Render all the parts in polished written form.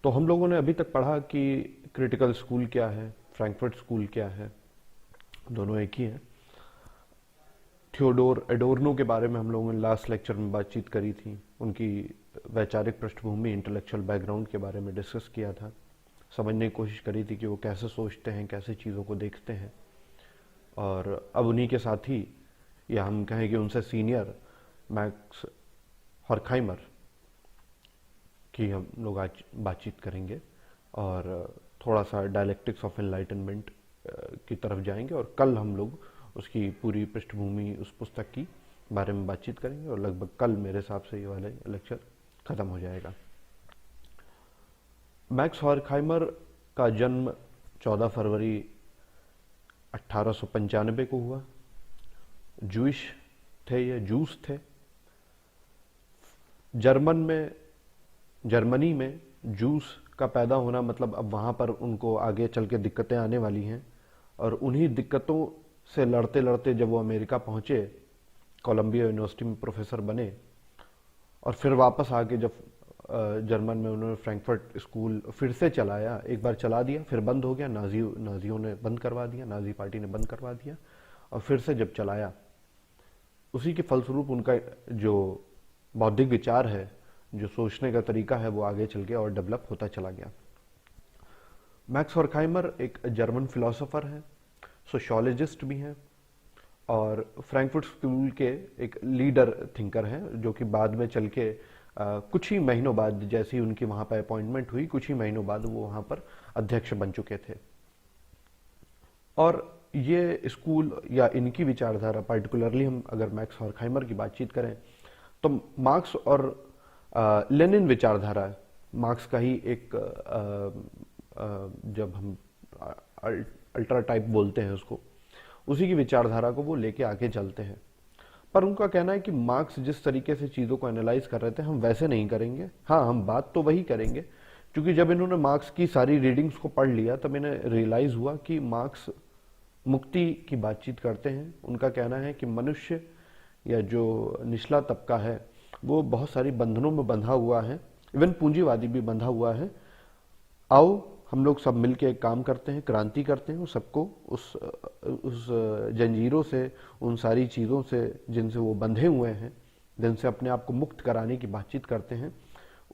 तो हम लोगों ने अभी तक पढ़ा कि क्रिटिकल स्कूल क्या है, फ्रैंकफर्ट स्कूल क्या है, दोनों एक ही हैं। थियोडोर एडोर्नो के बारे में हम लोगों ने लास्ट लेक्चर में बातचीत करी थी, उनकी वैचारिक पृष्ठभूमि, इंटेलेक्चुअल बैकग्राउंड के बारे में डिस्कस किया था, समझने की कोशिश करी थी कि वो कैसे सोचते हैं, कैसे चीज़ों को देखते हैं। और अब उन्हीं के साथ ही, या हम कहें कि उनसे सीनियर, मैक्स हॉर्खहाइमर की हम लोग आज बातचीत करेंगे और थोड़ा सा डायलेक्टिक्स ऑफ एनलाइटनमेंट की तरफ जाएंगे। और कल हम लोग उसकी पूरी पृष्ठभूमि, उस पुस्तक की बारे में बातचीत करेंगे और लगभग कल मेरे हिसाब से ये वाला लेक्चर खत्म हो जाएगा। मैक्स हॉर्खहाइमर का जन्म 14 फरवरी 1895 को हुआ। जूइश थे, ये जूस थे। जर्मनी में जूस का पैदा होना मतलब अब वहाँ पर उनको आगे चल के दिक्कतें आने वाली हैं। और उन्हीं दिक्कतों से लड़ते लड़ते जब वो अमेरिका पहुँचे, कोलंबिया यूनिवर्सिटी में प्रोफेसर बने, और फिर वापस आके जब जर्मन में उन्होंने फ्रैंकफर्ट स्कूल फिर से चलाया, एक बार चला दिया फिर बंद हो गया, नाजियों ने बंद करवा दिया, नाजी पार्टी ने बंद करवा दिया, और फिर से जब चलाया, उसी के फलस्वरूप उनका जो बौद्धिक विचार है, जो सोचने का तरीका है, वो आगे चल के और डेवलप होता चला गया। मैक्स हॉर्खहाइमर एक जर्मन फिलोसोफर हैं, सोशियोलॉजिस्ट भी हैं और फ्रैंकफर्ट स्कूल के एक लीडर थिंकर हैं, जो कि बाद में चल के कुछ ही महीनों बाद, जैसे ही उनकी वहाँ पर अपॉइंटमेंट हुई, कुछ ही महीनों बाद वो वहाँ पर अध्यक्ष बन चुके थे। और ये स्कूल या इनकी विचारधारा, पार्टिकुलरली हम अगर मैक्स हॉर्खहाइमर की बातचीत करें तो मार्क्स और लेनिन विचारधारा, मार्क्स का ही एक जब हम अल्ट्रा टाइप बोलते हैं उसको, उसी की विचारधारा को वो लेके आगे चलते हैं। पर उनका कहना है कि मार्क्स जिस तरीके से चीज़ों को एनालाइज कर रहे थे, हम वैसे नहीं करेंगे। हाँ, हम बात तो वही करेंगे, क्योंकि जब इन्होंने मार्क्स की सारी रीडिंग्स को पढ़ लिया तब इन्हें रियलाइज हुआ कि मार्क्स मुक्ति की बातचीत करते हैं। उनका कहना है कि मनुष्य या जो निचला तबका है वो बहुत सारी बंधनों में बंधा हुआ है, इवन पूंजीवादी भी बंधा हुआ है। आओ हम लोग सब मिलके एक काम करते हैं, क्रांति करते हैं, सबको उस जंजीरों से, उन सारी चीज़ों से जिनसे वो बंधे हुए हैं, जिनसे अपने आप को मुक्त कराने की बातचीत करते हैं,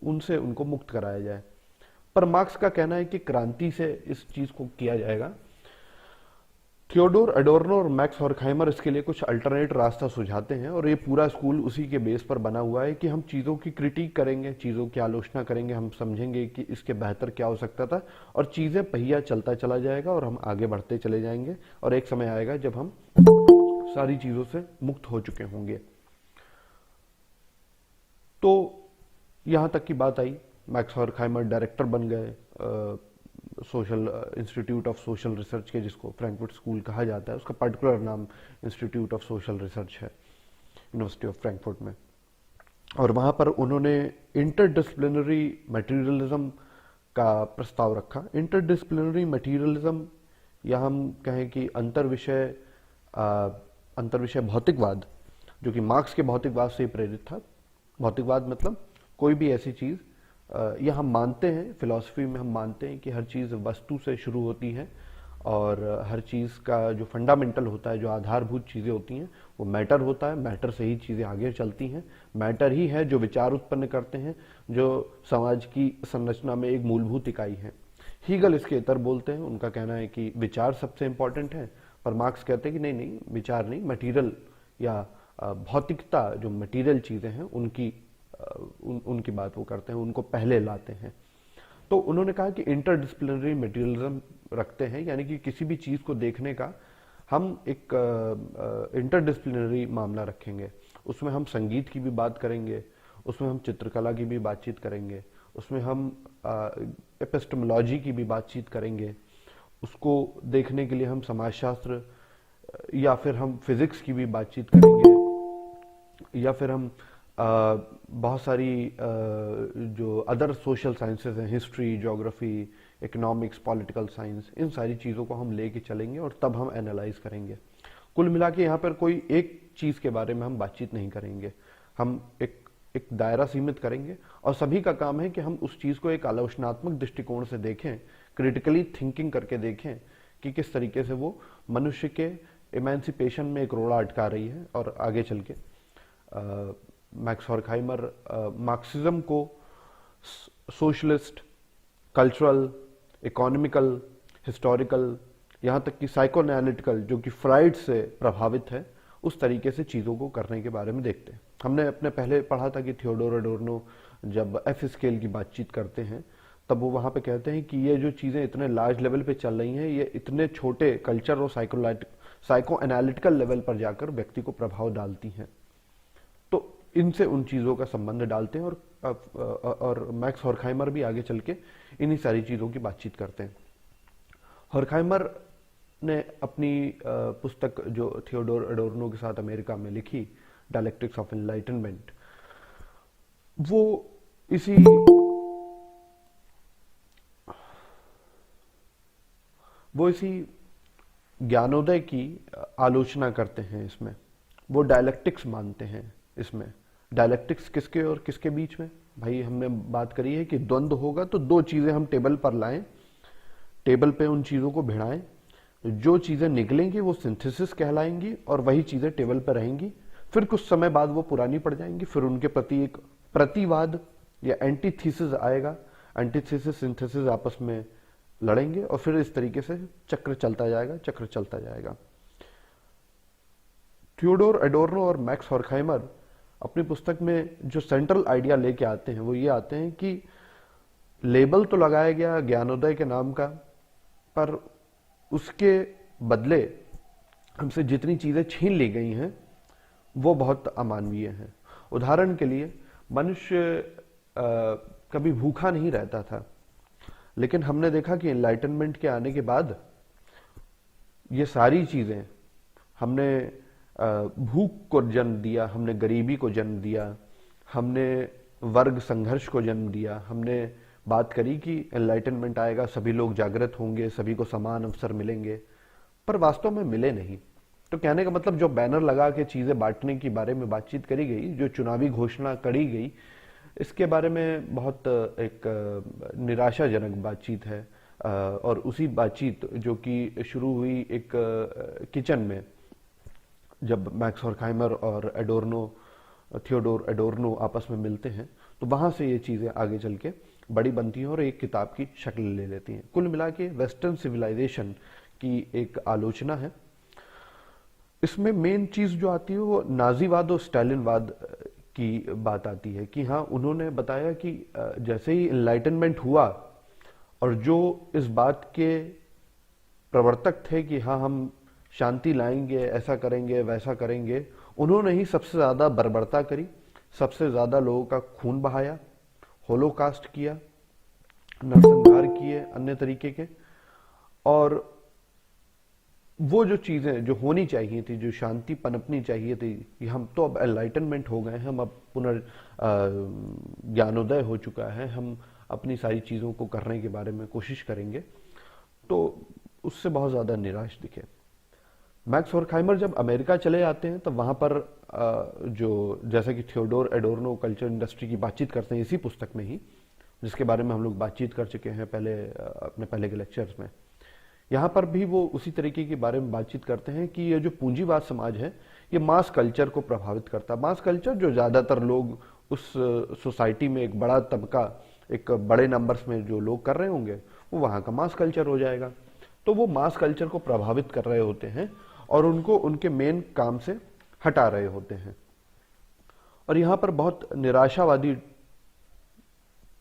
उनसे उनको मुक्त कराया जाए। पर मार्क्स का कहना है कि क्रांति से इस चीज़ को किया जाएगा। थियोडोर एडोर्नो और मैक्स हॉर्खहाइमर इसके लिए कुछ अल्टरनेट रास्ता सुझाते हैं, और ये पूरा स्कूल उसी के बेस पर बना हुआ है कि हम चीज़ों की क्रिटिक करेंगे, चीज़ों की आलोचना करेंगे, हम समझेंगे कि इसके बेहतर क्या हो सकता था, और चीज़ें पहिया चलता चला जाएगा और हम आगे बढ़ते चले जाएंगे, और एक समय आएगा जब हम सारी चीज़ों से मुक्त हो चुके होंगे। तो यहाँ तक की बात आई, मैक्स हॉर्खहाइमर डायरेक्टर बन गए social institute of social research के, जिसको फ्रैंकफर्ट स्कूल कहा जाता है। उसका पर्टिकुलर नाम इंस्टीट्यूट ऑफ सोशल रिसर्च है यूनिवर्सिटी ऑफ फ्रैंकफर्ट में। और वहाँ पर उन्होंने इंटरडिसिप्लिनरी मटेरियलिज्म का प्रस्ताव रखा। इंटरडिसिप्लिनरी मटेरियलिज्म, या हम कहें कि अंतर विषय भौतिकवाद, जो कि मार्क्स के भौतिकवाद से ही प्रेरित था। भौतिकवाद मतलब कोई भी ऐसी चीज़, या हम मानते हैं, फिलॉसफी में हम मानते हैं कि हर चीज़ वस्तु से शुरू होती है, और हर चीज़ का जो फंडामेंटल होता है, जो आधारभूत चीज़ें होती हैं, वो मैटर होता है। मैटर से ही चीज़ें आगे चलती हैं। मैटर ही है जो विचार उत्पन्न करते हैं, जो समाज की संरचना में एक मूलभूत इकाई है। हीगल इसके इतर बोलते हैं। उनका कहना है कि विचार सबसे इंपॉर्टेंट है, पर मार्क्स कहते हैं कि नहीं नहीं, विचार नहीं, मटीरियल या भौतिकता, जो मटीरियल चीज़ें हैं उनकी उनकी बात वो करते हैं, उनको पहले लाते हैं। तो उन्होंने कहा कि इंटरडिसिप्लिनरी मटेरियलिज्म रखते हैं, यानी कि किसी भी चीज़ को देखने का हम एक इंटरडिसिप्लिनरी मामला रखेंगे। उसमें हम संगीत की भी बात करेंगे, उसमें हम चित्रकला की भी बातचीत करेंगे, उसमें हम एपिस्टेमोलॉजी की भी बातचीत करेंगे। उसको देखने के लिए हम समाजशास्त्र या फिर हम फिजिक्स की भी बातचीत करेंगे, या फिर हम बहुत सारी जो अदर सोशल साइंसेज हैं, history, geography, economics, political science, इन सारी चीज़ों को हम लेके चलेंगे और तब हम एनालाइज करेंगे। कुल मिला के यहाँ पर कोई एक चीज़ के बारे में हम बातचीत नहीं करेंगे। हम एक एक दायरा सीमित करेंगे और सभी का काम है कि हम उस चीज को एक आलोचनात्मक दृष्टिकोण से देखें, क्रिटिकली थिंकिंग करके देखें कि किस तरीके से वो मनुष्य के इमेंसिपेशन में एक रोड़ा अटका रही है। और आगे चल के मैक्स हॉर्खहाइमर मार्क्सिज्म को सोशलिस्ट, कल्चरल, इकोनॉमिकल, हिस्टोरिकल, यहाँ तक कि साइको एनालिटिकल, जो कि फ्राइड से प्रभावित है, उस तरीके से चीज़ों को करने के बारे में देखते हैं। हमने अपने पहले पढ़ा था कि थियोडोर एडोर्नो जब एफ स्केल की बातचीत करते हैं तब वो वहाँ पे कहते हैं कि ये जो चीज़ें इतने लार्ज लेवल पे चल रही हैं, ये इतने छोटे कल्चर और साइको एनालिटिकल लेवल पर जाकर व्यक्ति को प्रभाव डालती हैं। तो इनसे उन चीज़ों का संबंध डालते हैं और मैक्स हॉर्खहाइमर भी आगे चल के इन्हीं सारी चीज़ों की बातचीत करते हैं। हॉर्खहाइमर ने अपनी पुस्तक जो थियोडोर एडोर्नो के साथ अमेरिका में लिखी, डायलेक्टिक्स ऑफ एनलाइटनमेंट, वो इसी ज्ञानोदय की आलोचना करते हैं। इसमें वो डायलेक्टिक्स मानते हैं। इसमें डायलेक्टिक्स किसके और किसके बीच में? भाई हमने बात करी है कि द्वंद्व होगा तो दो चीजें हम टेबल पर लाएं, टेबल पे उन चीजों को भिड़ाएं, जो चीजें निकलेंगी वो सिंथेसिस कहलाएंगी और वही चीजें टेबल पर रहेंगी। फिर कुछ समय बाद वो पुरानी पड़ जाएंगी, फिर उनके प्रति एक प्रतिवाद या एंटीथीसिस आएगा, एंटीथीसिस सिंथेसिस आपस में लड़ेंगे और फिर इस तरीके से चक्र चलता जाएगा। थियोडोर एडोर्नो और मैक्स हॉर्खहाइमर अपनी पुस्तक में जो सेंट्रल आइडिया लेके आते हैं वो ये आते हैं कि लेबल तो लगाया गया ज्ञानोदय के नाम का, पर उसके बदले हमसे जितनी चीजें छीन ली गई हैं वो बहुत अमानवीय हैं। उदाहरण के लिए मनुष्य कभी भूखा नहीं रहता था, लेकिन हमने देखा कि एनलाइटनमेंट के आने के बाद ये सारी चीजें, हमने भूख को जन्म दिया, हमने गरीबी को जन्म दिया, हमने वर्ग संघर्ष को जन्म दिया, हमने बात करी कि एनलाइटनमेंट आएगा, सभी लोग जागृत होंगे, सभी को समान अवसर मिलेंगे, पर वास्तव में मिले नहीं। तो कहने का मतलब जो बैनर लगा के चीजें बांटने के बारे में बातचीत करी गई, जो चुनावी घोषणा करी गई, इसके बारे में बहुत एक निराशाजनक बातचीत है। और उसी बातचीत जो कि शुरू हुई एक किचन में, जब मैक्स हॉर्खहाइमर और थियोडोर एडोर्नो आपस में मिलते हैं, तो वहां से ये चीजें आगे चल के बड़ी बनती हैं और एक किताब की शक्ल ले लेती हैं। कुल मिला के वेस्टर्न सिविलाइजेशन की एक आलोचना है। इसमें मेन चीज जो आती है वो नाजीवाद और स्टालिनवाद की बात आती है कि हाँ, उन्होंने बताया कि जैसे ही एनलाइटनमेंट हुआ और जो इस बात के प्रवर्तक थे कि हाँ हम शांति लाएंगे, ऐसा करेंगे, वैसा करेंगे, उन्होंने ही सबसे ज्यादा बर्बरता करी, सबसे ज्यादा लोगों का खून बहाया, होलोकास्ट किया, नरसंहार किए अन्य तरीके के। और वो जो चीजें जो होनी चाहिए थी, जो शांति पनपनी चाहिए थी कि हम तो अब एनलाइटनमेंट हो गए हैं, हम अब ज्ञानोदय हो चुका है, हम अपनी सारी चीजों को करने के बारे में कोशिश करेंगे, तो उससे बहुत ज्यादा निराश दिखे। मैक्स हॉर्खहाइमर जब अमेरिका चले आते हैं तब वहां पर जो जैसा कि थियोडोर एडोर्नो कल्चर इंडस्ट्री की बातचीत करते हैं इसी पुस्तक में ही, जिसके बारे में हम लोग बातचीत कर चुके हैं अपने पहले के लेक्चर्स में, यहाँ पर भी वो उसी तरीके के बारे में बातचीत करते हैं कि ये जो पूंजीवाद समाज है ये मास कल्चर को प्रभावित करता है। मास कल्चर जो ज्यादातर लोग उस सोसाइटी में, एक बड़ा तबका, एक बड़े नंबर्स में जो लोग कर रहे होंगे, वो वहां का मास कल्चर हो जाएगा। तो वो मास कल्चर को प्रभावित कर रहे होते हैं और उनको उनके मेन काम से हटा रहे होते हैं। और यहां पर बहुत निराशावादी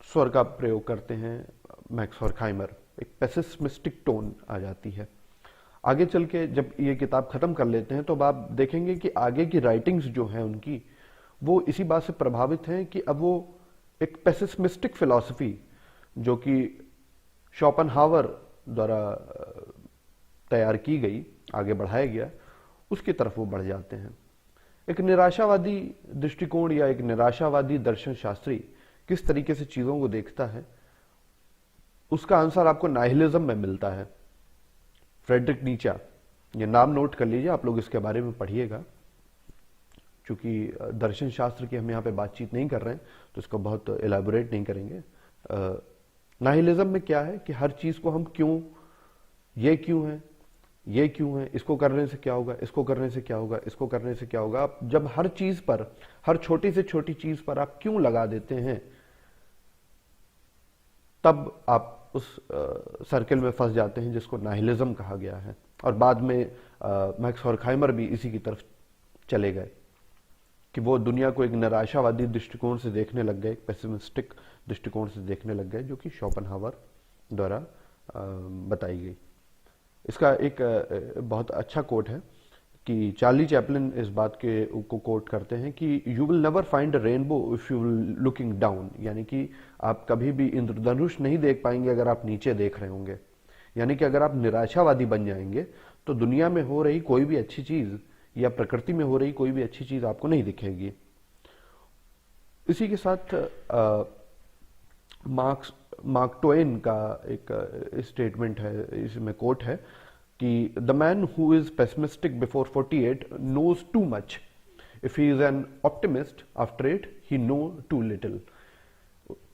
स्वर का प्रयोग करते हैं मैक्स हॉर्खहाइमर, एक पेसिमिस्टिक टोन आ जाती है। आगे चल के जब ये किताब खत्म कर लेते हैं तो अब आप देखेंगे कि आगे की राइटिंग्स जो हैं उनकी, वो इसी बात से प्रभावित हैं कि अब वो एक पेसिमिस्टिक फिलॉसफी जो कि शोपेनहावर द्वारा तैयार की गई, आगे बढ़ाया गया, उसकी तरफ वो बढ़ जाते हैं। एक निराशावादी दृष्टिकोण या एक निराशावादी दर्शन शास्त्री किस तरीके से चीजों को देखता है, उसका आंसर आपको नाइहिलिज्म में मिलता है। फ्रेडरिक नीचा, ये नाम नोट कर लीजिए, आप लोग इसके बारे में पढ़िएगा। चूंकि दर्शन शास्त्र की हम यहाँ पे बातचीत नहीं कर रहे हैं तो इसको बहुत एलाबोरेट नहीं करेंगे। नाहिलिज्म में क्या है कि हर चीज को हम क्यों, ये क्यों है, ये क्यों है, इसको करने से क्या होगा, इसको करने से क्या होगा, इसको करने से क्या होगा, आप जब हर चीज पर, हर छोटी से छोटी चीज पर आप क्यों लगा देते हैं, तब आप उस सर्किल में फंस जाते हैं जिसको नाहिलिज्म कहा गया है। और बाद में मैक्स हॉर्खहाइमर भी इसी की तरफ चले गए कि वो दुनिया को एक निराशावादी दृष्टिकोण से देखने लग गए, एक पेसिमिस्टिक दृष्टिकोण से देखने लग गए, जो कि शोपेनहावर द्वारा बताई गई। इसका एक बहुत अच्छा कोट है कि चार्ली चैपलिन इस बात के को कोट करते हैं कि you will never find a rainbow if you will looking down, यानी कि आप कभी भी इंद्रधनुष नहीं देख पाएंगे अगर आप नीचे देख रहे होंगे। यानी कि अगर आप निराशावादी बन जाएंगे तो दुनिया में हो रही कोई भी अच्छी चीज या प्रकृति में हो रही कोई भी अच्छी चीज आपको नहीं दिखेगी। इसी के साथ मार्क ट्वेन का एक स्टेटमेंट है, इसमें कोट है कि the man who is pessimistic before 48 knows too much, if he is an optimist after it he know too little.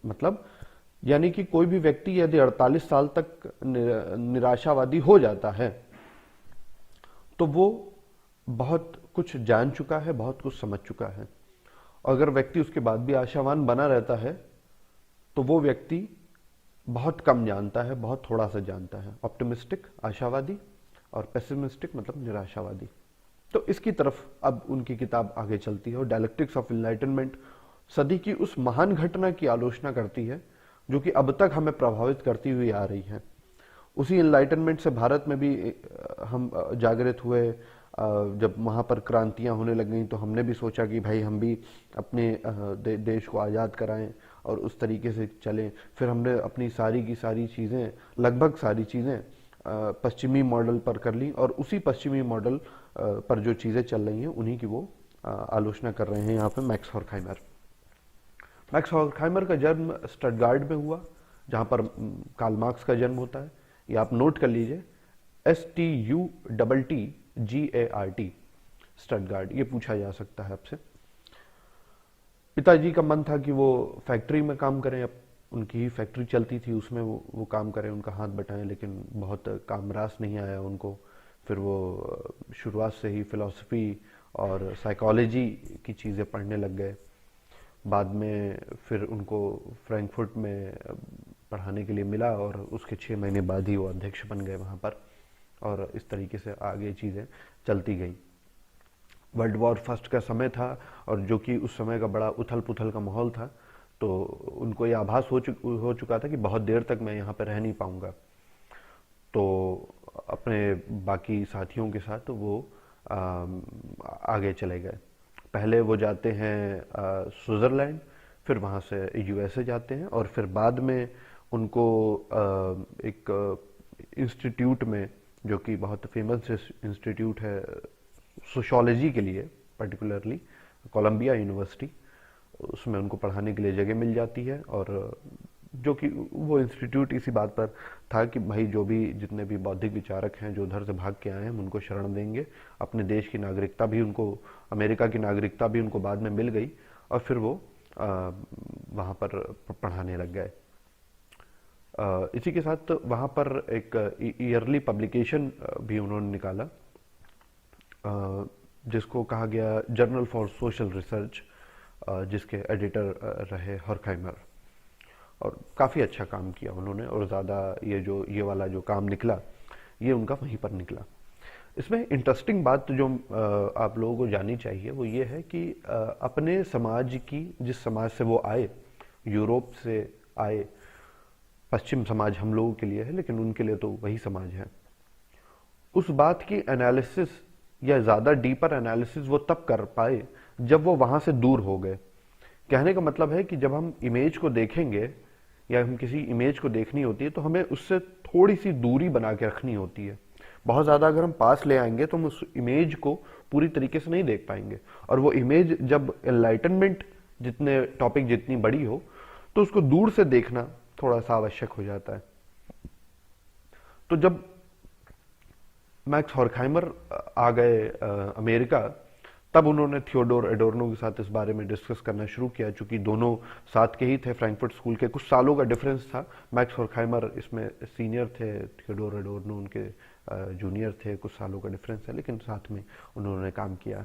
मतलब यानी कि कोई भी व्यक्ति यदि 48 साल तक निराशावादी हो जाता है तो वो बहुत कुछ जान चुका है, बहुत कुछ समझ चुका है। अगर व्यक्ति उसके बाद भी आशावान बना रहता है तो वो व्यक्ति बहुत कम जानता है, बहुत थोड़ा सा जानता है। ऑप्टिमिस्टिक आशावादी और पेसिमिस्टिक मतलब निराशावादी। तो इसकी तरफ अब उनकी किताब आगे चलती है और डायलेक्टिक्स ऑफ एनलाइटनमेंट सदी की उस महान घटना की आलोचना करती है जो कि अब तक हमें प्रभावित करती हुई आ रही है। उसी एनलाइटनमेंट से भारत में भी हम जागृत हुए। जब वहाँ पर क्रांतियां होने लग गई तो हमने भी सोचा कि भाई हम भी अपने देश को आज़ाद कराएं और उस तरीके से चलें। फिर हमने अपनी सारी की सारी चीज़ें, लगभग सारी चीज़ें पश्चिमी मॉडल पर कर ली और उसी पश्चिमी मॉडल पर जो चीज़ें चल रही हैं उन्हीं की वो आलोचना कर रहे हैं यहाँ पे मैक्स हॉर्खहाइमर। मैक्स हॉर्खहाइमर का जन्म स्टटगार्ड में हुआ जहाँ पर कार्ल मार्क्स का जन्म होता है। ये आप नोट कर लीजिए, STUTTGART, स्टटगार्ड। ये पूछा जा सकता है आपसे। पिताजी का मन था कि वो फैक्ट्री में काम करें, अब उनकी ही फैक्ट्री चलती थी, उसमें वो काम करें, उनका हाथ बटाएं, लेकिन बहुत कामरास नहीं आया उनको। फिर वो शुरुआत से ही फिलॉसफी और साइकोलॉजी की चीज़ें पढ़ने लग गए। बाद में फिर उनको फ्रैंकफर्ट में पढ़ाने के लिए मिला और उसके 6 महीने बाद ही वो अध्यक्ष बन गए वहाँ पर, और इस तरीके से आगे चीज़ें चलती गई। वर्ल्ड वॉर फर्स्ट का समय था और जो कि उस समय का बड़ा उथल पुथल का माहौल था, तो उनको ये आभास हो चुका था कि बहुत देर तक मैं यहाँ पर रह नहीं पाऊँगा। तो अपने बाकी साथियों के साथ वो आगे चले गए। पहले वो जाते हैं स्विट्ज़रलैंड, फिर वहाँ से USA जाते हैं और फिर बाद में उनको एक इंस्टीट्यूट में, जो कि बहुत फेमस इंस्टीट्यूट है सोशियोलॉजी के लिए पर्टिकुलरली, कोलंबिया यूनिवर्सिटी, उसमें उनको पढ़ाने के लिए जगह मिल जाती है। और जो कि वो इंस्टीट्यूट इसी बात पर था कि भाई जो भी जितने भी बौद्धिक विचारक हैं जो उधर से भाग के आए हैं हम उनको शरण देंगे। अपने देश की नागरिकता भी उनको, अमेरिका की नागरिकता भी उनको बाद में मिल गई और फिर वो वहाँ पर पढ़ाने लग गए। इसी के साथ वहाँ पर एक ईयरली पब्लिकेशन भी उन्होंने निकाला जिसको कहा गया जर्नल फॉर सोशल रिसर्च, जिसके एडिटर रहे हॉर्खहाइमर, और काफ़ी अच्छा काम किया उन्होंने। और ज़्यादा ये वाला जो काम निकला ये उनका वहीं पर निकला। इसमें इंटरेस्टिंग बात जो आप लोगों को जाननी चाहिए वो ये है कि अपने समाज की, जिस समाज से वो आए, यूरोप से आए, पश्चिम समाज हम लोगों के लिए है लेकिन उनके लिए तो वही समाज है, उस बात की एनालिसिस या ज़्यादा डीपर एनालिसिस वो तब कर पाए जब वो वहाँ से दूर हो गए। कहने का मतलब है कि जब हम इमेज को देखेंगे या हम किसी इमेज को देखनी होती है तो हमें उससे थोड़ी सी दूरी बना के रखनी होती है। बहुत ज़्यादा अगर हम पास ले आएंगे तो हम उस इमेज को पूरी तरीके से नहीं देख पाएंगे, और वो इमेज जब एनलाइटनमेंट जितने टॉपिक जितनी बड़ी हो तो उसको दूर से देखना थोड़ा सा आवश्यक हो जाता है। तो जब मैक्स हॉर्खहाइमर आ गए अमेरिका, तब उन्होंने थियोडोर एडोर्नो के साथ इस बारे में डिस्कस करना शुरू किया, चूंकि दोनों साथ के ही थे, फ्रैंकफर्ट स्कूल के, कुछ सालों का डिफरेंस था। मैक्स हॉर्खहाइमर इसमें सीनियर थे, थियोडोर एडोर्नो उनके जूनियर थे, कुछ सालों का डिफरेंस है, लेकिन साथ में उन्होंने काम किया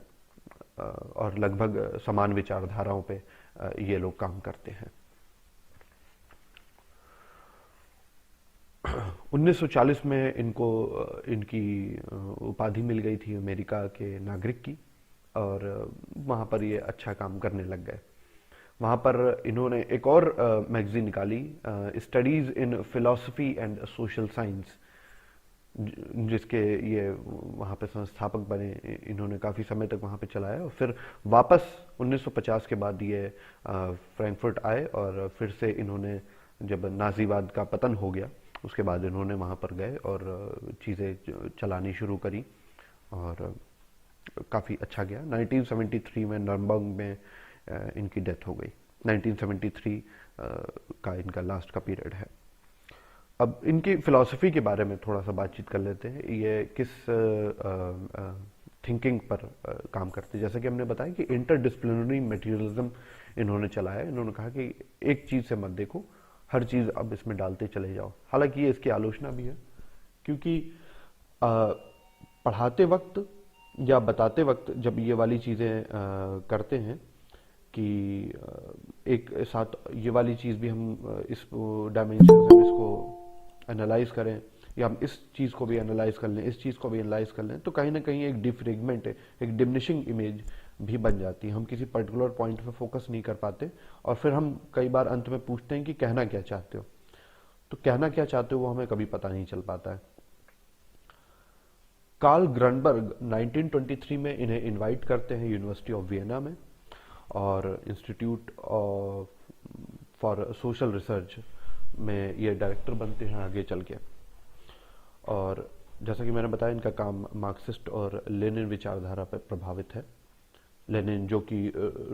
और लगभग समान विचारधाराओं पे ये लोग काम करते हैं। 1940 में इनको इनकी उपाधि मिल गई थी अमेरिका के नागरिक की, और वहाँ पर ये अच्छा काम करने लग गए। वहाँ पर इन्होंने एक और मैगजीन निकाली, studies in philosophy and social science, जिसके ये वहाँ पे संस्थापक बने। इन्होंने काफ़ी समय तक वहाँ पे चलाया और फिर वापस 1950 के बाद ये फ्रैंकफर्ट आए, और फिर से इन्होंने, जब नाजीवाद का पतन हो गया उसके बाद इन्होंने वहाँ पर गए और चीज़ें चलानी शुरू करी, और काफ़ी अच्छा गया। 1973 में नर्मबर्ग में इनकी डेथ हो गई। 1973 का इनका लास्ट का पीरियड है। अब इनकी फिलॉसफी के बारे में थोड़ा सा बातचीत कर लेते हैं। ये किस थिंकिंग पर काम करते हैं। जैसा कि हमने बताया कि इंटरडिसिप्लिनरी मटेरियलिज्म इन्होंने चलाया। इन्होंने कहा कि एक चीज़ से मत देखो, हर चीज़ अब इसमें डालते चले जाओ। हालांकि ये इसकी आलोचना भी है, क्योंकि पढ़ाते वक्त या बताते वक्त जब ये वाली चीज़ें करते हैं कि एक साथ ये वाली चीज़ भी हम इस डायमेंशन से हम इसको एनालाइज करें, या हम इस चीज़ को भी एनालाइज कर लें, इस चीज़ को भी एनालाइज कर लें, तो कहीं ना कहीं एक डिफ्रेगमेंट है, एक डिमिनिशिंग इमेज भी बन जाती है। हम किसी पर्टिकुलर पॉइंट पे फोकस नहीं कर पाते, और फिर हम कई बार अंत में पूछते हैं कि कहना क्या चाहते हो, तो कहना क्या चाहते हो वो हमें कभी पता नहीं चल पाता है। कार्ल ग्रनबर्ग 1923 में इन्हें इनवाइट करते हैं यूनिवर्सिटी ऑफ वियना में, और इंस्टीट्यूट फॉर सोशल रिसर्च में ये डायरेक्टर बनते हैं आगे चल के। और जैसा कि मैंने बताया, इनका काम मार्क्सिस्ट और लेनिन विचारधारा पर प्रभावित है। लेनिन जो कि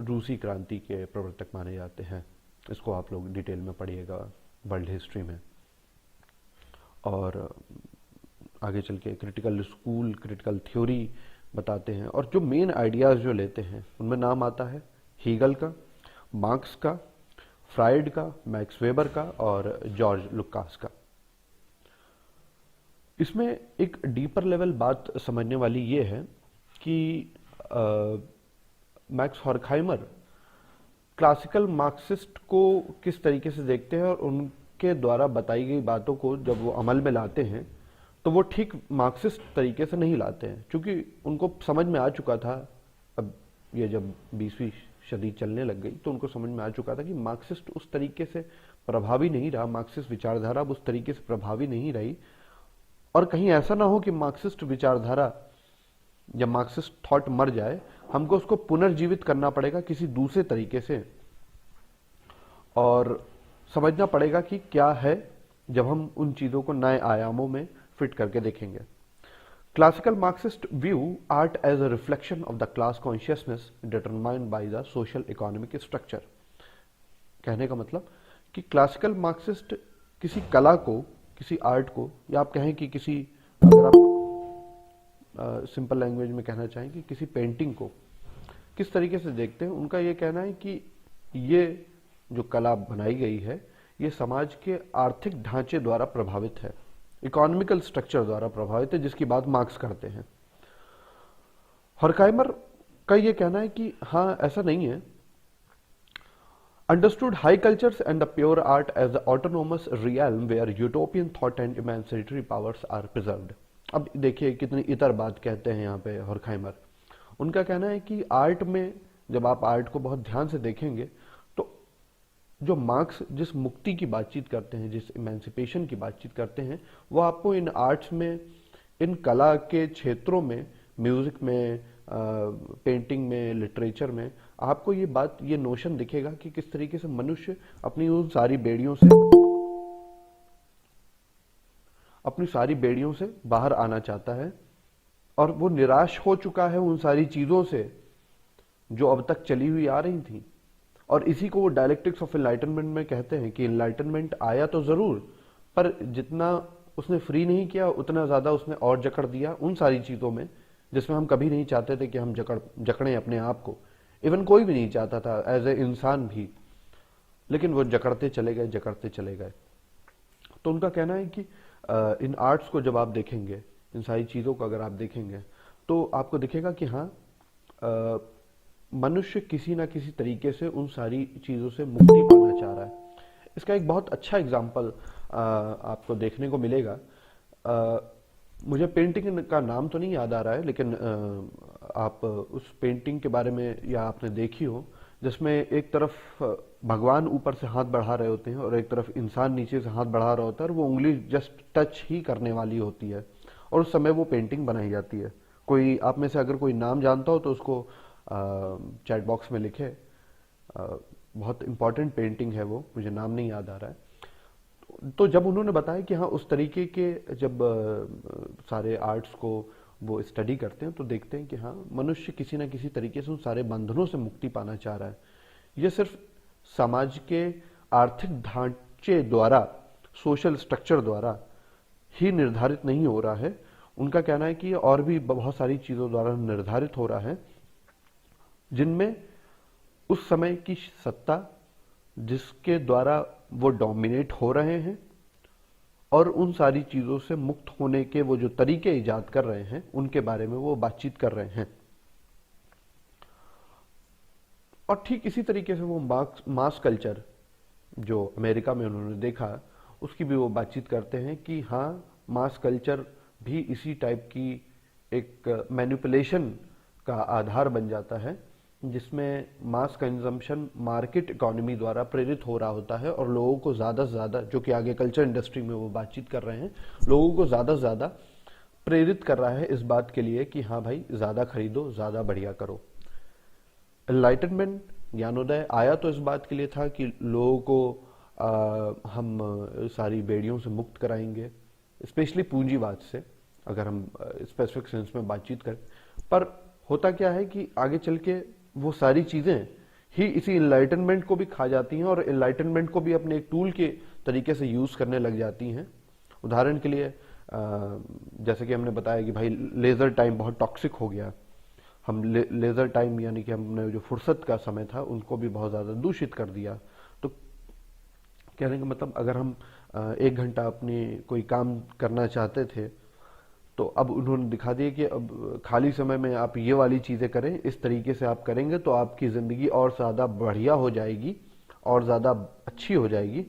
रूसी क्रांति के प्रवर्तक माने जाते हैं, इसको आप लोग डिटेल में पढ़िएगा वर्ल्ड हिस्ट्री में। और आगे चल के क्रिटिकल स्कूल, क्रिटिकल थ्योरी बताते हैं, और जो मेन आइडियाज़ जो लेते हैं उनमें नाम आता है हीगल का, मार्क्स का, फ्राइड का, मैक्स वेबर का और जॉर्ज लुकास का। इसमें एक डीपर लेवल बात समझने वाली ये है कि मैक्स हॉर्खहाइमर क्लासिकल मार्क्सिस्ट को किस तरीके से देखते हैं, और उनके द्वारा बताई गई बातों को जब वो अमल में लाते हैं तो वो ठीक मार्क्सिस्ट तरीके से नहीं लाते हैं, क्योंकि उनको समझ में आ चुका था। अब ये जब 20वीं सदी चलने लग गई तो उनको समझ में आ चुका था कि मार्क्सिस्ट उस तरीके से प्रभावी नहीं रहा, मार्क्सिस्ट विचारधारा अब उस तरीके से प्रभावी नहीं रही, और कहीं ऐसा ना हो कि मार्क्सिस्ट विचारधारा या मार्क्सिस्ट थॉट मर जाए, हमको उसको पुनर्जीवित करना पड़ेगा किसी दूसरे तरीके से, और समझना पड़ेगा कि क्या है जब हम उन चीजों को नए आयामों में फिट करके देखेंगे। Classical Marxist view art as a reflection of the class consciousness determined by the social economic structure. कहने का मतलब कि क्लासिकल मार्क्सिस्ट किसी कला को, किसी आर्ट को, या आप कहें कि किसी, अगर आप सिंपल लैंग्वेज में कहना चाहें कि किसी पेंटिंग को किस तरीके से देखते हैं, उनका ये कहना है कि ये जो कला बनाई गई है ये समाज के आर्थिक ढांचे द्वारा प्रभावित है, इकोनॉमिकल स्ट्रक्चर द्वारा प्रभावित है, जिसकी बात मार्क्स करते हैं। हॉर्खहाइमर का ये कहना है कि हाँ, ऐसा नहीं है। Understood high cultures and the pure art as the autonomous realm where utopian thought and emancipatory powers are preserved। अब देखिए कितनी इतर बात कहते हैं यहाँ पे हॉर्खहाइमर। उनका कहना है कि आर्ट में, जब आप आर्ट को बहुत ध्यान से देखेंगे तो जो मार्क्स जिस मुक्ति की बातचीत करते हैं, जिस इमेंसिपेशन की बातचीत करते हैं, वो आपको इन आर्ट्स में, इन कला के क्षेत्रों में, म्यूजिक में, पेंटिंग में, लिटरेचर में आपको ये बात, ये नोशन दिखेगा कि किस तरीके से मनुष्य अपनी उन सारी बेड़ियों से बाहर आना चाहता है, और वो निराश हो चुका है उन सारी चीजों से जो अब तक चली हुई आ रही थी। और इसी को वो डायलेक्टिक्स ऑफ एनलाइटनमेंट में कहते हैं कि एनलाइटनमेंट आया तो जरूर, पर जितना उसने फ्री नहीं किया उतना ज्यादा उसने और जकड़ दिया उन सारी चीजों में जिसमें हम कभी नहीं चाहते थे कि हम जकड़ें अपने आप को। इवन कोई भी नहीं चाहता था, एज ए इंसान भी। लेकिन वो जकड़ते चले गए, जकड़ते चले गए। तो उनका कहना है कि इन आर्ट्स को जब आप देखेंगे, इन सारी चीज़ों को अगर आप देखेंगे, तो आपको दिखेगा कि हाँ, मनुष्य किसी ना किसी तरीके से उन सारी चीज़ों से मुक्ति पाना चाह रहा है। इसका एक बहुत अच्छा एग्जाम्पल आपको देखने को मिलेगा। मुझे पेंटिंग का नाम तो नहीं याद आ रहा है, लेकिन आप उस पेंटिंग के बारे में या आपने देखी हो, जिसमें एक तरफ भगवान ऊपर से हाथ बढ़ा रहे होते हैं और एक तरफ इंसान नीचे से हाथ बढ़ा रहा होता है, और वो उंगली जस्ट टच ही करने वाली होती है, और उस समय वो पेंटिंग बनाई जाती है। कोई आप में से अगर कोई नाम जानता हो तो उसको चैट बॉक्स में लिखे। बहुत इंपॉर्टेंट पेंटिंग है वो, मुझे नाम नहीं याद आ रहा है। तो जब उन्होंने बताया कि हाँ, उस तरीके के जब सारे आर्ट्स को वो स्टडी करते हैं तो देखते हैं कि हाँ, मनुष्य किसी न किसी तरीके से उन सारे बंधनों से मुक्ति पाना चाह रहा है। ये सिर्फ समाज के आर्थिक ढांचे द्वारा, सोशल स्ट्रक्चर द्वारा ही निर्धारित नहीं हो रहा है। उनका कहना है कि और भी बहुत सारी चीजों द्वारा निर्धारित हो रहा है, जिनमें उस समय की सत्ता जिसके द्वारा वो डोमिनेट हो रहे हैं, और उन सारी चीजों से मुक्त होने के वो जो तरीके इजाद कर रहे हैं, उनके बारे में वो बातचीत कर रहे हैं। और ठीक इसी तरीके से वो मास कल्चर जो अमेरिका में उन्होंने देखा, उसकी भी वो बातचीत करते हैं कि हाँ, मास कल्चर भी इसी टाइप की एक मैनिपुलेशन का आधार बन जाता है, जिसमें मास कंजम्पशन मार्केट इकोनॉमी द्वारा प्रेरित हो रहा होता है, और लोगों को ज़्यादा से ज़्यादा, जो कि आगे कल्चर इंडस्ट्री में वो बातचीत कर रहे हैं, लोगों को ज़्यादा से ज़्यादा प्रेरित कर रहा है इस बात के लिए कि हाँ भाई, ज़्यादा खरीदो, ज़्यादा बढ़िया करो। एनलाइटनमेंट, ज्ञानोदय आया तो इस बात के लिए था कि लोगों को हम सारी बेड़ियों से मुक्त कराएंगे, स्पेशली पूंजीवाद से, अगर हम स्पेसिफिक सेंस में बातचीत करें। पर होता क्या है कि आगे चल के वो सारी चीजें ही इसी इनलाइटनमेंट को भी खा जाती हैं, और इनलाइटनमेंट को भी अपने एक टूल के तरीके से यूज करने लग जाती हैं। उदाहरण के लिए जैसे कि हमने बताया कि भाई, लेजर टाइम बहुत टॉक्सिक हो गया। हम लेजर टाइम यानी कि हमने जो फुर्सत का समय था, उनको भी बहुत ज्यादा दूषित कर दिया। तो कहने का मतलब, अगर हम 1 घंटा अपनी कोई काम करना चाहते थे, तो अब उन्होंने दिखा दिया कि अब खाली समय में आप ये वाली चीजें करें, इस तरीके से आप करेंगे तो आपकी जिंदगी और ज्यादा बढ़िया हो जाएगी, और ज्यादा अच्छी हो जाएगी,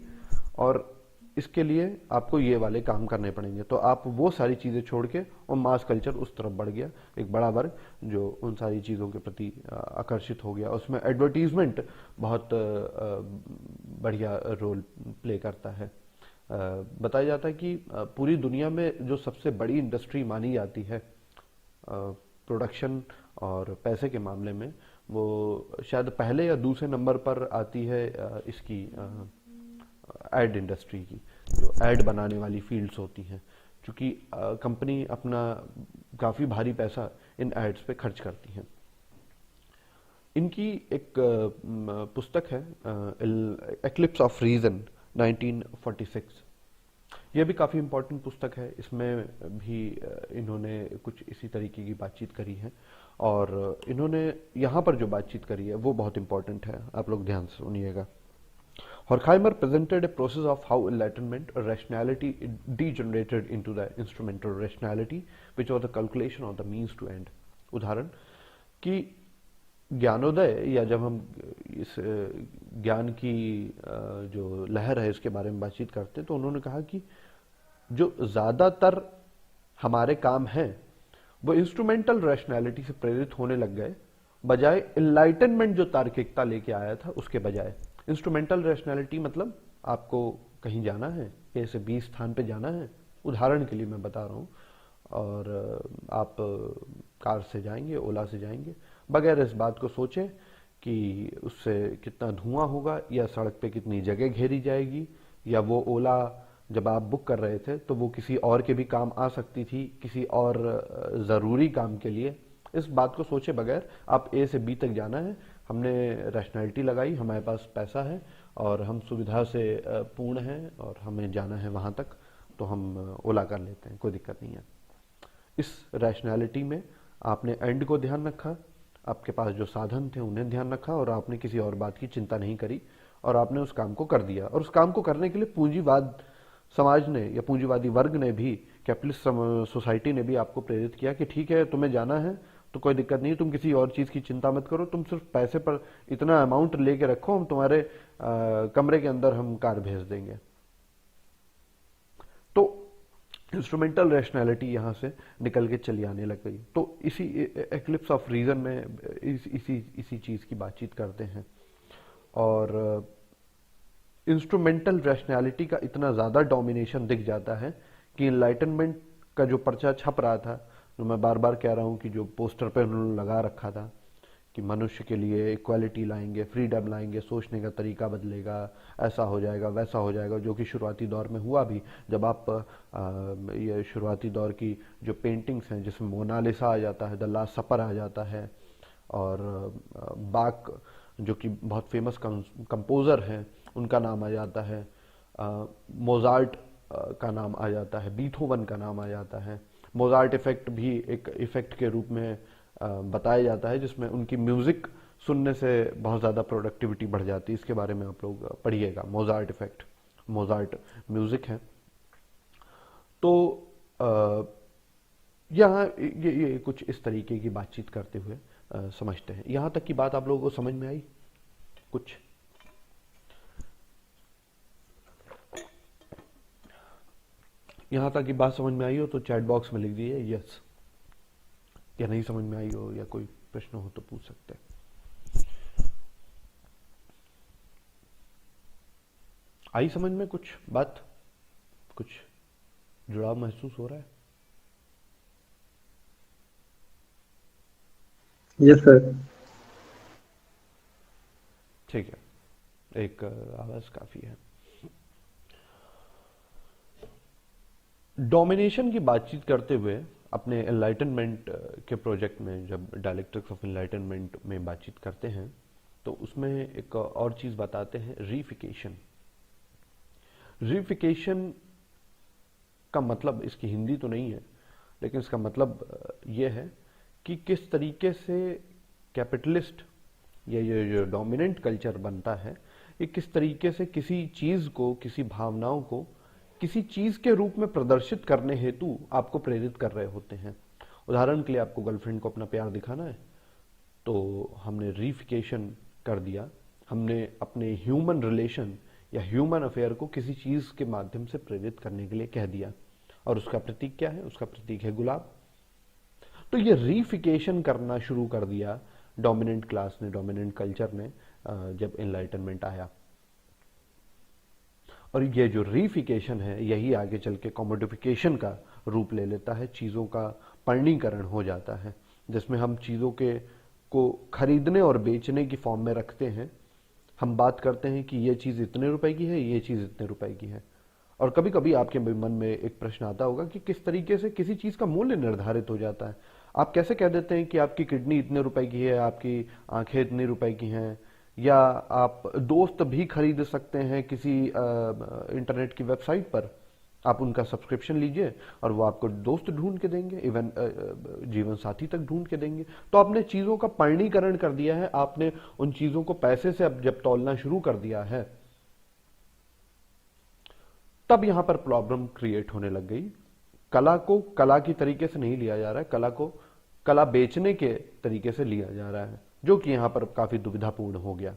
और इसके लिए आपको ये वाले काम करने पड़ेंगे। तो आप वो सारी चीजें छोड़ के, और मास कल्चर उस तरफ बढ़ गया, एक बड़ा वर्ग जो उन सारी चीजों के प्रति आकर्षित हो गया। उसमें एडवर्टीजमेंट बहुत बढ़िया रोल प्ले करता है। बताया जाता है कि पूरी दुनिया में जो सबसे बड़ी इंडस्ट्री मानी जाती है प्रोडक्शन और पैसे के मामले में, वो शायद पहले या दूसरे नंबर पर आती है इसकी एड इंडस्ट्री की, जो एड बनाने वाली फील्ड्स होती हैं, क्योंकि कंपनी अपना काफ़ी भारी पैसा इन एड्स पे खर्च करती हैं। इनकी एक पुस्तक है, एक्लिप्स ऑफ रीजन 1946। यह भी काफ़ी इंपॉर्टेंट पुस्तक है। इसमें भी इन्होंने कुछ इसी तरीके की बातचीत करी है, और इन्होंने यहाँ पर जो बातचीत करी है वो बहुत इंपॉर्टेंट है, आप लोग ध्यान से सुनिएगा। Horkheimer presented a process of how enlightenment or rationality degenerated into the instrumental rationality, which was the calculation of the means to end. उदाहरण कि ज्ञानोदय, या जब हम इस ज्ञान की जो लहर है इसके बारे में बातचीत करते हैं, तो उन्होंने कहा कि जो ज्यादातर हमारे काम हैं वो इंस्ट्रूमेंटल रैशनैलिटी से प्रेरित होने लग गए, बजाय इनलाइटनमेंट जो तार्किकता लेके आया था उसके बजाय। इंस्ट्रूमेंटल रैशनैलिटी मतलब आपको कहीं जाना है, ए से बी स्थान पे जाना है, उदाहरण के लिए मैं बता रहा हूँ, और आप कार से जाएंगे, ओला से जाएंगे, बगैर इस बात को सोचे कि उससे कितना धुआं होगा, या सड़क पे कितनी जगह घेरी जाएगी, या वो ओला जब आप बुक कर रहे थे तो वो किसी और के भी काम आ सकती थी, किसी और ज़रूरी काम के लिए। इस बात को सोचे बगैर आप ए से बी तक जाना है, हमने रैशनैलिटी लगाई, हमारे पास पैसा है और हम सुविधा से पूर्ण हैं और हमें जाना है वहाँ तक, तो हम ओला कर लेते हैं, कोई दिक्कत नहीं है। इस रैशनैलिटी में आपने एंड को ध्यान रखा, आपके पास जो साधन थे उन्हें ध्यान रखा, और आपने किसी और बात की चिंता नहीं करी, और आपने उस काम को कर दिया। और उस काम को करने के लिए पूंजीवाद समाज ने या पूंजीवादी वर्ग ने भी, कैपिटलिस्ट सोसाइटी ने भी आपको प्रेरित किया कि ठीक है, तुम्हें जाना है तो कोई दिक्कत नहीं, तुम किसी और चीज की चिंता मत करो, तुम सिर्फ पैसे पर इतना अमाउंट लेके रखो, हम तुम्हारे कमरे के अंदर हम कार भेज देंगे। तो इंस्ट्रूमेंटल रैशनैलिटी यहां से निकल के चली आने लग गई। तो इसी एक्लिप्स ऑफ रीजन में इसी चीज की बातचीत करते हैं। और इंस्ट्रूमेंटल रैशनैलिटी का इतना ज्यादा डोमिनेशन दिख जाता है कि इनलाइटनमेंट का जो पर्चा छप रहा था, जो मैं बार बार कह रहा हूं कि जो पोस्टर पे उन्होंने लगा रखा था कि मनुष्य के लिए इक्वालिटी लाएंगे, फ्रीडम लाएंगे, सोचने का तरीका बदलेगा, ऐसा हो जाएगा, वैसा हो जाएगा, जो कि शुरुआती दौर में हुआ भी। जब आप ये शुरुआती दौर की जो पेंटिंग्स हैं जिसमें मोनालिसा आ जाता है, द लास्ट सपर आ जाता है, और बाक जो कि बहुत फेमस कंपोजर हैं उनका नाम आ जाता है, मोजार्ट का नाम आ जाता है, बीथोवन का नाम आ जाता है। मोजार्ट इफेक्ट भी एक इफेक्ट के रूप में बताया जाता है, जिसमें उनकी म्यूजिक सुनने से बहुत ज़्यादा प्रोडक्टिविटी बढ़ जाती है। इसके बारे में आप लोग पढ़िएगा, मोजार्ट इफेक्ट, मोजार्ट म्यूजिक है। तो यहाँ ये कुछ इस तरीके की बातचीत करते हुए समझते हैं। यहाँ तक की बात आप लोगों को समझ में आई? कुछ यहाँ तक की बात समझ में आई हो तो चैट बॉक्स में लिख दीजिए यस, या नहीं समझ में आई हो या कोई प्रश्न हो तो पूछ सकते हैं। आई समझ में कुछ बात, कुछ जुड़ाव महसूस हो रहा है? Yes sir. ठीक है, एक आवाज काफी है। डोमिनेशन की बातचीत करते हुए अपने एनलाइटनमेंट के प्रोजेक्ट में, जब डायलेक्ट्रिक्स ऑफ एनलाइटनमेंट में बातचीत करते हैं तो उसमें एक और चीज बताते हैं, रीफिकेशन। रीफिकेशन का मतलब, इसकी हिंदी तो नहीं है लेकिन इसका मतलब यह है कि किस तरीके से कैपिटलिस्ट या ये जो डोमिनेंट कल्चर बनता है, ये किस तरीके से किसी चीज को, किसी भावनाओं को किसी चीज के रूप में प्रदर्शित करने हेतु आपको प्रेरित कर रहे होते हैं। उदाहरण के लिए आपको गर्लफ्रेंड को अपना प्यार दिखाना है तो हमने रीफिकेशन कर दिया, हमने अपने ह्यूमन रिलेशन या ह्यूमन अफेयर को किसी चीज के माध्यम से प्रेरित करने के लिए कह दिया, और उसका प्रतीक क्या है? उसका प्रतीक है गुलाब। तो ये रीफिकेशन करना शुरू कर दिया डोमिनेंट क्लास ने, डोमिनेंट कल्चर ने, जब एनलाइटनमेंट आया। और ये जो रीफिकेशन है यही आगे चल के कॉमोडिफिकेशन का रूप ले लेता है, चीजों का पर्णीकरण हो जाता है, जिसमें हम चीजों के को खरीदने और बेचने की फॉर्म में रखते हैं। हम बात करते हैं कि ये चीज इतने रुपए की है, ये चीज इतने रुपए की है। और कभी कभी आपके मन में एक प्रश्न आता होगा कि किस तरीके से किसी चीज का मूल्य निर्धारित हो जाता है। आप कैसे कह देते हैं कि आपकी किडनी इतने रुपए की है, आपकी आंखें इतने रुपए की हैं, या आप दोस्त भी खरीद सकते हैं किसी इंटरनेट की वेबसाइट पर। आप उनका सब्सक्रिप्शन लीजिए और वो आपको दोस्त ढूंढ के देंगे, इवन जीवन साथी तक ढूंढ के देंगे। तो आपने चीजों का पर्णीकरण कर दिया है, आपने उन चीजों को पैसे से अब जब तौलना शुरू कर दिया है, तब यहां पर प्रॉब्लम क्रिएट होने लग गई। कला को कला की तरीके से नहीं लिया जा रहा है, कला को कला बेचने के तरीके से लिया जा रहा है, जो कि यहां पर काफी दुविधापूर्ण हो गया।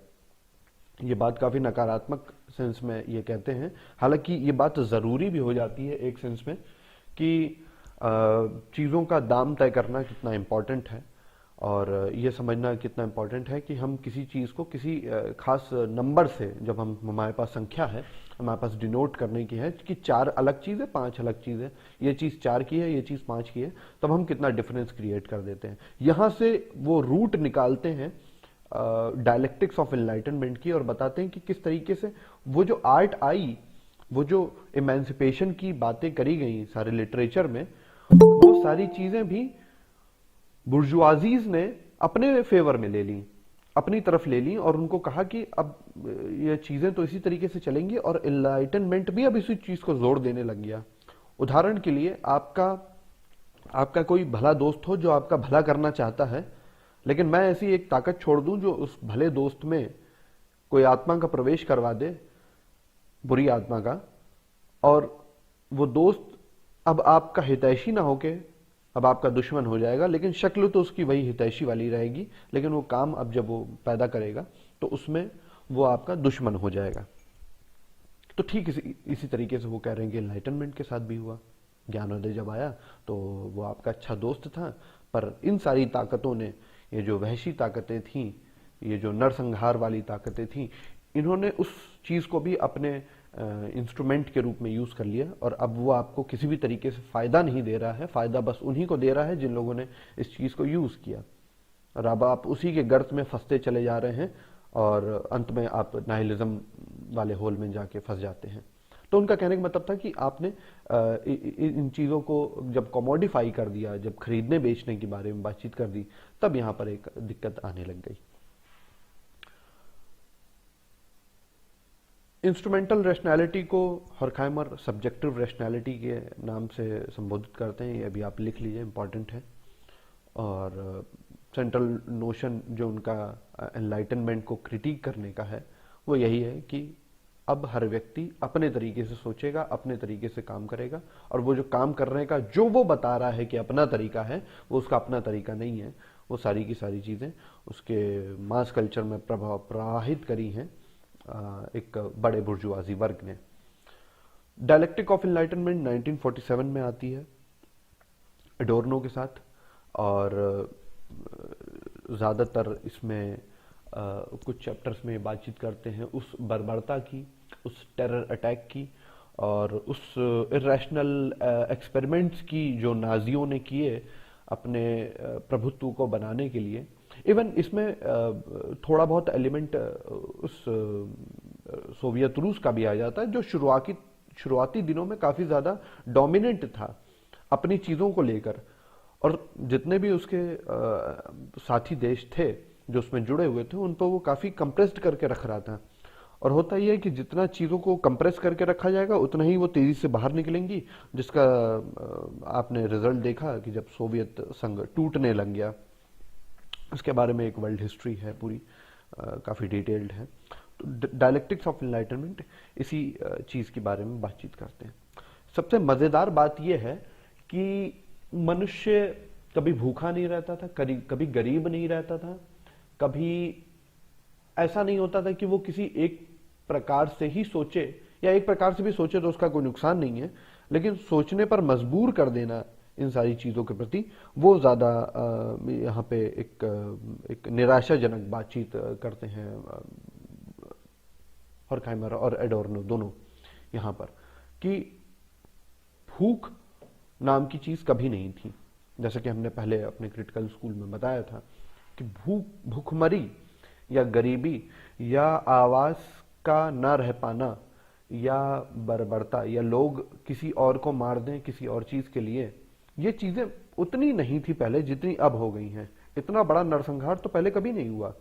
ये बात काफी नकारात्मक सेंस में ये कहते हैं, हालांकि ये बात जरूरी भी हो जाती है एक सेंस में कि चीजों का दाम तय करना कितना इंपॉर्टेंट है, और ये समझना कितना इंपॉर्टेंट है कि हम किसी चीज को किसी खास नंबर से, जब हम हमारे पास संख्या है, हमारे पास डिनोट करने की है कि 4 अलग चीज है, 5 अलग चीज है, ये चीज 4 की है, ये चीज 5 की है, तब हम कितना डिफरेंस क्रिएट कर देते हैं। यहां से वो रूट निकालते हैं डायलेक्टिक्स ऑफ एनलाइटनमेंट की, और बताते हैं कि किस तरीके से वो जो आर्ट आई, वो जो इमेंसिपेशन की बातें करी गई सारे लिटरेचर में, वो सारी चीजें भी बुर्जुआजीज ने अपने फेवर में ले ली, अपनी तरफ ले ली, और उनको कहा कि अब ये चीजें तो इसी तरीके से चलेंगी, और एनलाइटनमेंट भी अब इसी चीज को जोर देने लग गया। उदाहरण के लिए आपका आपका कोई भला दोस्त हो जो आपका भला करना चाहता है, लेकिन मैं ऐसी एक ताकत छोड़ दूं जो उस भले दोस्त में कोई आत्मा का प्रवेश करवा दे, बुरी आत्मा का, और वो दोस्त अब आपका हितैषी ना होके अब आपका दुश्मन हो जाएगा, लेकिन शक्ल तो उसकी वही हितैषी वाली रहेगी, लेकिन वो काम अब जब वो पैदा करेगा तो उसमें वो आपका दुश्मन हो जाएगा। तो ठीक इसी तरीके से वो कह रहे हैं कि एनलाइटनमेंट के साथ भी हुआ। ज्ञानोदय जब आया तो वो आपका अच्छा दोस्त था, पर इन सारी ताकतों ने, ये जो वहशी ताकतें थीं, ये जो नरसंहार वाली ताकतें थीं, इन्होंने उस चीज को भी अपने इंस्ट्रूमेंट के रूप में यूज कर लिया, और अब वो आपको किसी भी तरीके से फायदा नहीं दे रहा है। फायदा बस उन्हीं को दे रहा है जिन लोगों ने इस चीज को यूज किया, और अब आप उसी के गर्त में फंसते चले जा रहे हैं, और अंत में आप नाइलिज्म वाले होल में जाके फंस जाते हैं। तो उनका कहने का मतलब था कि आपने इन चीजों को जब कमोडिफाई कर दिया, जब खरीदने बेचने के बारे में बातचीत कर दी, तब यहां पर एक दिक्कत आने लग गई। इंस्ट्रूमेंटल रैशनैलिटी को हॉर्खहाइमर सब्जेक्टिव रैशनैलिटी के नाम से संबोधित करते हैं, ये अभी आप लिख लीजिए, इंपॉर्टेंट है। और सेंट्रल नोशन जो उनका एनलाइटनमेंट को क्रिटिक करने का है, वो यही है कि अब हर व्यक्ति अपने तरीके से सोचेगा, अपने तरीके से काम करेगा, और वो जो काम करने का जो वो बता रहा है कि अपना तरीका है, वो उसका अपना तरीका नहीं है। वो सारी की सारी चीजें उसके मास कल्चर में प्रभाव प्रवाहित करी हैं एक बड़े बुर्जुआजी वर्ग ने। डायलेक्टिक ऑफ एनलाइटनमेंट 1947 में आती है एडोर्नो के साथ, और ज़्यादातर इसमें कुछ चैप्टर्स में बातचीत करते हैं उस बर्बरता की, उस टेरर अटैक की, और उस इरेशनल एक्सपेरिमेंट्स की जो नाजियों ने किए अपने प्रभुत्व को बनाने के लिए। इवन इसमें थोड़ा बहुत एलिमेंट उस सोवियत रूस का भी आ जाता है, जो शुरुआती दिनों में काफी ज्यादा डोमिनेंट था अपनी चीजों को लेकर, और जितने भी उसके साथी देश थे जो उसमें जुड़े हुए थे, उन पर वो काफी कंप्रेस्ड करके रख रहा था। और होता यह है कि जितना चीजों को कंप्रेस करके रखा जाएगा उतना ही वो तेजी से बाहर निकलेंगी, जिसका आपने रिजल्ट देखा कि जब सोवियत संघ टूटने लग गया। उसके बारे में एक वर्ल्ड हिस्ट्री है पूरी, काफी डिटेल्ड है। तो डायलेक्टिक्स ऑफ एनलाइटनमेंट इसी चीज के बारे में बातचीत करते हैं। सबसे मजेदार बात यह है कि मनुष्य कभी भूखा नहीं रहता था, कभी गरीब नहीं रहता था, कभी ऐसा नहीं होता था कि वो किसी एक प्रकार से ही सोचे, या एक प्रकार से भी सोचे तो उसका कोई नुकसान नहीं है, लेकिन सोचने पर मजबूर कर देना इन सारी चीजों के प्रति, वो ज्यादा यहाँ पे एक निराशाजनक बातचीत करते हैं हॉर्खहाइमर और एडोर्नो दोनों यहाँ पर, कि भूख नाम की चीज कभी नहीं थी। जैसे कि हमने पहले अपने क्रिटिकल स्कूल में बताया था कि भूखमरी या गरीबी या आवास का न रह पाना या बर्बरता या लोग किसी और को मार दें किसी और चीज के लिए, ये चीजें उतनी नहीं थी पहले जितनी अब हो गई हैं। इतना बड़ा नरसंहार तो पहले कभी नहीं हुआ,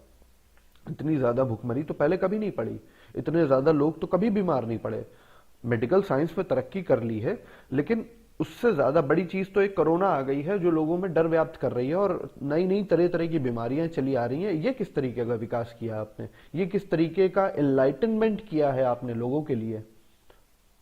इतनी ज्यादा भूखमरी तो पहले कभी नहीं पड़ी, इतने ज्यादा लोग तो कभी बीमार नहीं पड़े। मेडिकल साइंस में तरक्की कर ली है, लेकिन उससे ज्यादा बड़ी चीज तो एक कोरोना आ गई है जो लोगों में डर व्याप्त कर रही है, और नई नई तरह तरह की बीमारियां चली आ रही हैं। ये किस तरीके का विकास किया आपने, ये किस तरीके का एनलाइटनमेंट किया है आपने लोगों के लिए।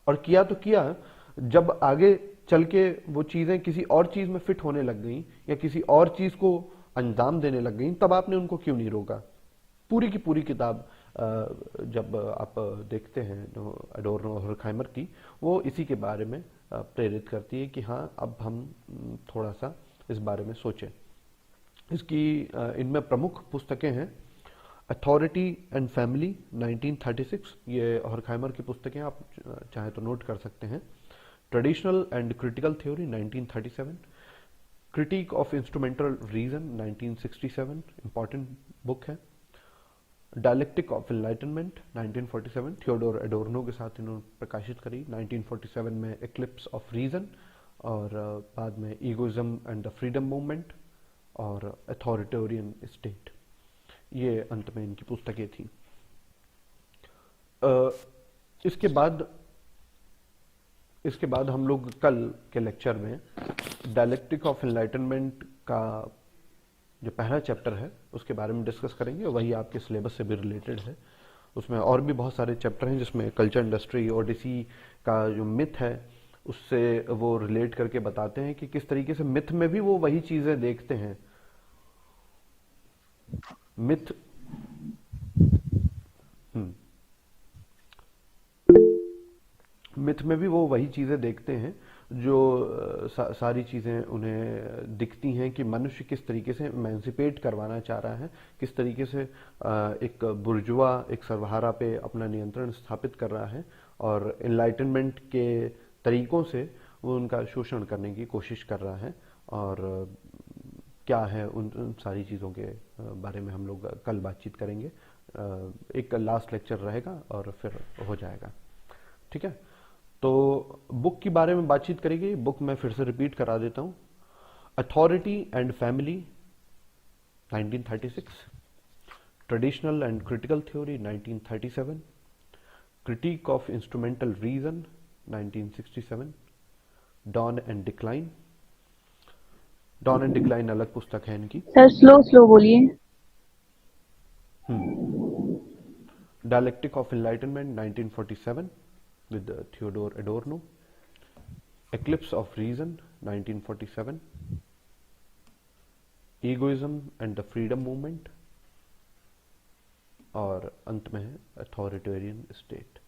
और किया तो किया, जब आगे चल के वो चीजें किसी और चीज में फिट होने लग गई या किसी और चीज को अंजाम देने लग गई, तब आपने उनको क्यों नहीं रोका। पूरी की पूरी किताब जब आप देखते हैं एडोर्नो और हॉर्खहाइमर की, वो इसी के बारे में प्रेरित करती है कि हाँ, अब हम थोड़ा सा इस बारे में सोचें। इसकी इनमें प्रमुख पुस्तकें हैं अथॉरिटी एंड फैमिली 1936, ये हॉर्खहाइमर की पुस्तकें, आप चाहे तो नोट कर सकते हैं। Traditional and critical theory 1937, critique of instrumental reason 1967, important book है। Dialectic of enlightenment 1947, Theodore Adorno के साथ इन्होंने प्रकाशित करी। 1947 में एक्लिप्स ऑफ रीजन, और बाद में egoism and the freedom movement और अथॉरिटेरियन स्टेट, ये अंत में इनकी पुस्तकें थी। इसके बाद इसके बाद हम लोग कल के लेक्चर में डायलेक्टिक ऑफ एनलाइटनमेंट का जो पहला चैप्टर है उसके बारे में डिस्कस करेंगे, और वही आपके सिलेबस से भी रिलेटेड है। उसमें और भी बहुत सारे चैप्टर हैं जिसमें कल्चर इंडस्ट्री, ओडिसी का जो मिथ है उससे वो रिलेट करके बताते हैं कि किस तरीके से मिथ में भी वो वही चीजें देखते हैं। मिथ मिथ में भी वो वही चीजें देखते हैं जो सारी चीजें उन्हें दिखती हैं कि मनुष्य किस तरीके से एमेंसिपेट करवाना चाह रहा है, किस तरीके से एक बुर्जुआ एक सर्वहारा पे अपना नियंत्रण स्थापित कर रहा है, और एनलाइटनमेंट के तरीकों से वो उनका शोषण करने की कोशिश कर रहा है। और क्या है उन सारी चीज़ों के बारे में हम लोग कल बातचीत करेंगे। एक लास्ट लेक्चर रहेगा और फिर हो जाएगा, ठीक है। तो बुक के बारे में बातचीत करेंगे। बुक मैं फिर से रिपीट करा देता हूं। Authority and family 1936, traditional and critical theory 1937, critique of instrumental reason 1967, dawn and decline. Dawn and decline अलग पुस्तक है इनकी। सर स्लो स्लो बोलिए। Dialectic of enlightenment 1947 with Theodore Adorno, Eclipse of Reason 1947, Egoism and the Freedom Movement, और अंत में है authoritarian state.